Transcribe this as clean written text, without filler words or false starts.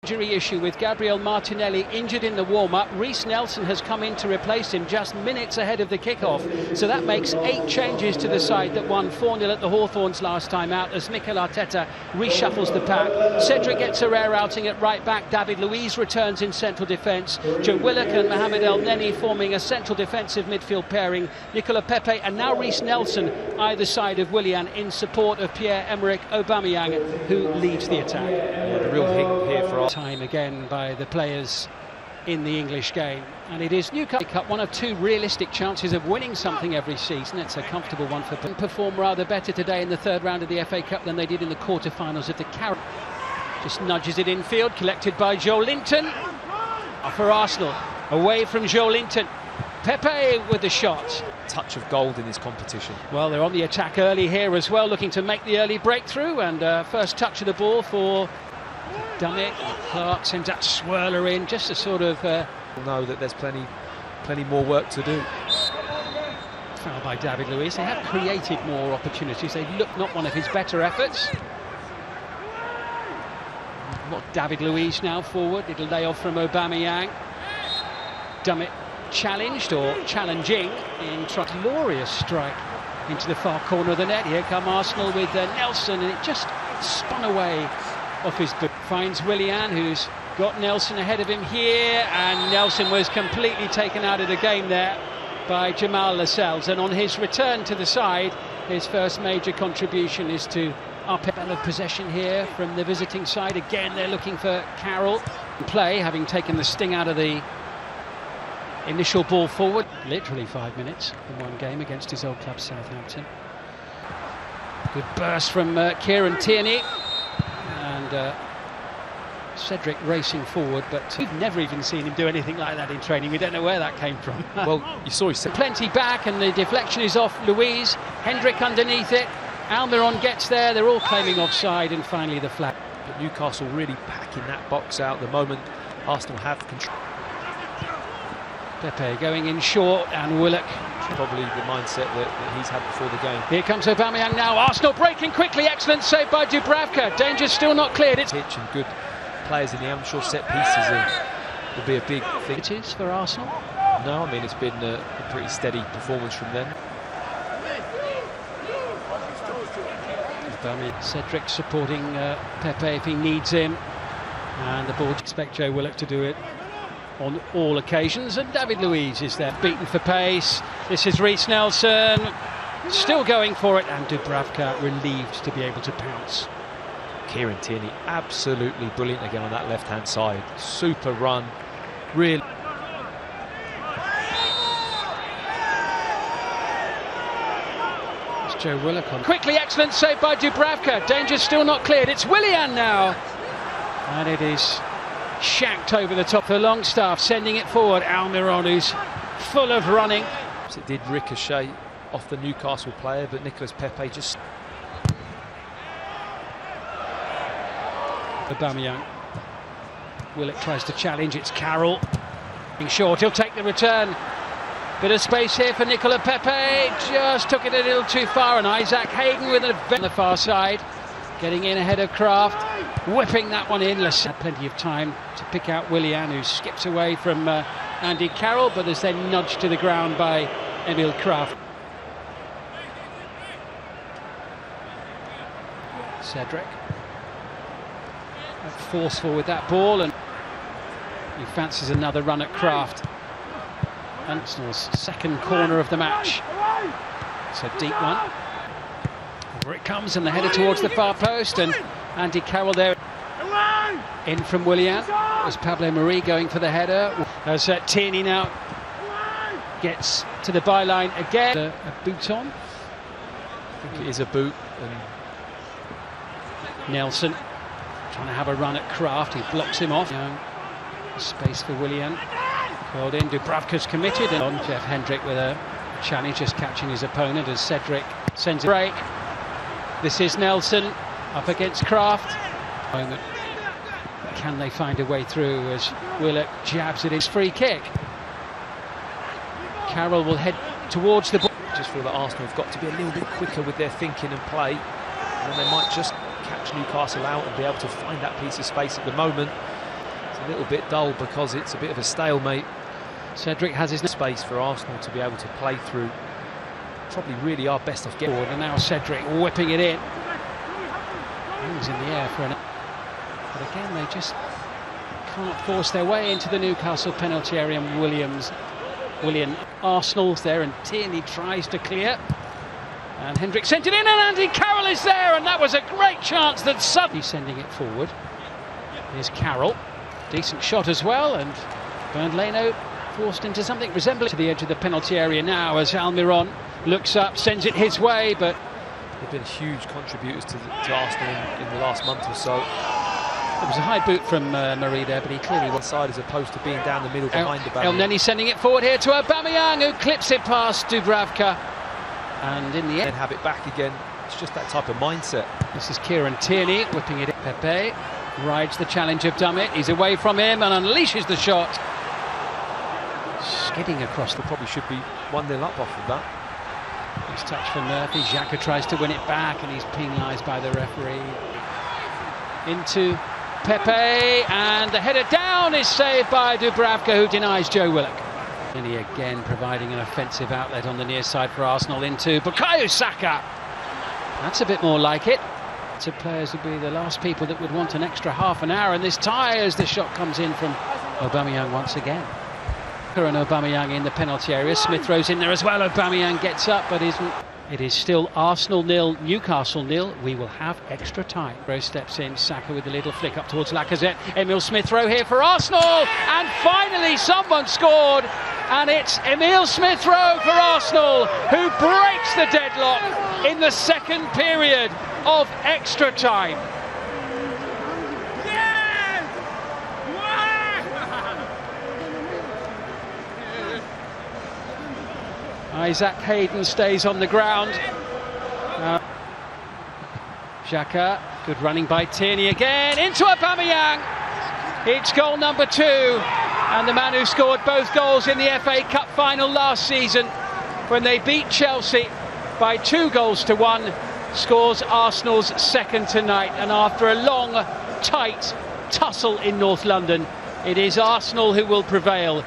Injury issue with Gabriel Martinelli injured in the warm-up. Reiss Nelson has come in to replace him just minutes ahead of the kick-off. So that makes 8 changes to the side that won 4-0 at the Hawthorns last time out as Mikel Arteta reshuffles the pack. Cedric gets a rare outing at right back. David Luiz returns in central defence. Joe Willock and Mohamed El Neni forming a central defensive midfield pairing. Nicola Pepe and now Reiss Nelson either side of Willian in support of Pierre-Emerick Aubameyang, who leads the attack. Yeah, the real hit here for time again by the players in the English game, and it is Newcastle Cup, one of 2 realistic chances of winning something every season. It's a comfortable one for them. Perform rather better today in the 3rd round of the FA Cup than they did in the quarter-finals of the Carabao. Just nudges it infield, collected by Joe Linton for Arsenal, away from Joe Linton. Pepe with the shot. Touch of gold in this competition. Well, they're on the attack early here as well, looking to make the early breakthrough, and first touch of the ball for Dummett. Clark sends that swirler in, just to sort of know that there's plenty more work to do. Foul by David Luiz. They have created more opportunities. They look not one of his better efforts. Not David Luiz now forward. It'll lay off from Aubameyang. Dummett challenged or challenging in glorious strike into the far corner of the net. Here come Arsenal with Nelson, and it just spun away off his boot. Finds Willian, who's got Nelson ahead of him here, and Nelson was completely taken out of the game there by Jamal Lascelles. And on his return to the side, his first major contribution is to up of possession here from the visiting side. Again, they're looking for Carroll. Play, having taken the sting out of the initial ball forward. Literally 5 minutes in one game against his old club Southampton. Good burst from Kieran Tierney, and Cedric racing forward, but we've never even seen him do anything like that in training. We don't know where that came from. Well, you saw he plenty back, and the deflection is off Luiz. Hendrick underneath it. Almiron gets there. They're all claiming offside, and finally the flag. But Newcastle really packing that box out the moment Arsenal have control. Pepe going in short, and Willock. Probably the mindset that he's had before the game. Here comes Aubameyang now. Arsenal breaking quickly. Excellent save by Dubravka. Danger still not cleared. It's pitch and good players in the amateur set pieces will be a big thing. It is for Arsenal. No, I mean it's been a pretty steady performance from them. Cedric supporting Pepe if he needs him, and the ball. Expect Joe Willock to do it on all occasions, and David Luiz is there, beaten for pace. This is Reiss Nelson, still going for it, and Dubravka relieved to be able to pounce. Kieran Tierney absolutely brilliant again on that left-hand side. Super run, really. It's Joe Willock on. Quickly, excellent save by Dubravka. Danger still not cleared. It's Willian now, and it is shanked over the top. The Longstaff sending it forward. Almiron, who's full of running. It did ricochet off the Newcastle player, but Nicolas Pepe just. Aubameyang. Willock tries to challenge. It's Carroll. Being short, he'll take the return. Bit of space here for Nicola Pepe. Just took it a little too far, and Isaac Hayden with a on the far side. Getting in ahead of Kraft, whipping that one in. Had plenty of time to pick out Willian, who skips away from Andy Carroll, but is then nudged to the ground by Emil Kraft. Cedric, forceful with that ball, and he fancies another run at Kraft. Arsenal's second corner of the match. It's a deep one. Over it comes, and the header towards the far post, and Andy Carroll there. In from Willian. It was Pablo Marie going for the header. As Tierney now gets to the byline again. A boot on. I think it is a boot. And Nelson trying to have a run at Kraft. He blocks him off. Space for Willian. Called in. Dubravka's committed. And on Jeff Hendrick with a challenge, just catching his opponent as Cedric sends a break. This is Nelson up against Kraft. Moment. Can they find a way through as Willock jabs at his free kick? Carroll will head towards the ball. I just feel that Arsenal have got to be a little bit quicker with their thinking and play, and they might just catch Newcastle out and be able to find that piece of space at the moment. It's a little bit dull because it's a bit of a stalemate. Cedric has his Space for Arsenal to be able to play through. Probably really our best of getting. and now Cedric whipping it in. He's in the air for an... But again, they just can't force their way into the Newcastle penalty area. Willian Arsenal's there, and Tierney tries to clear. And Hendrick sent it in, and Andy Carroll is there, and that was a great chance that suddenly sending it forward. Here's Carroll, decent shot as well, and Bernd Leno forced into something resembling to the edge of the penalty area now as Almiron looks up, sends it his way, but they've been huge contributors to Arsenal in the last month or so. It was a high boot from Marie there, but he clearly one side as opposed to being down the middle behind the El Neni sending it forward here to Aubameyang, who clips it past Dubravka, and in the end have it back again. It's just that type of mindset. This is Kieran Tierney whipping it. Pepe rides the challenge of Dummett. He's away from him and unleashes the shot, skidding across the... Probably should be 1-0 up off of that. Nice touch for Murphy. Xhaka tries to win it back, and he's penalised by the referee. Into Pepe, and the header down is saved by Dubravka, who denies Joe Willock. And he again providing an offensive outlet on the near side for Arsenal into Bukayo Saka. That's a bit more like it. So players would be the last people that would want an extra half an hour in this tie as the shot comes in from Aubameyang once again. And Aubameyang in the penalty area. Smith throws in there as well. Aubameyang gets up but isn't. It is still Arsenal 0, Newcastle 0. We will have extra time. Rose steps in, Saka with a little flick up towards Lacazette. Emile Smith Rowe here for Arsenal, and finally someone scored, and it's Emile Smith Rowe for Arsenal who breaks the deadlock in the second period of extra time. Isaac Hayden stays on the ground. Xhaka, good running by Tierney again, into Aubameyang. It's goal number 2, and the man who scored both goals in the FA Cup final last season when they beat Chelsea by 2-1, scores Arsenal's second tonight. And after a long, tight tussle in North London, it is Arsenal who will prevail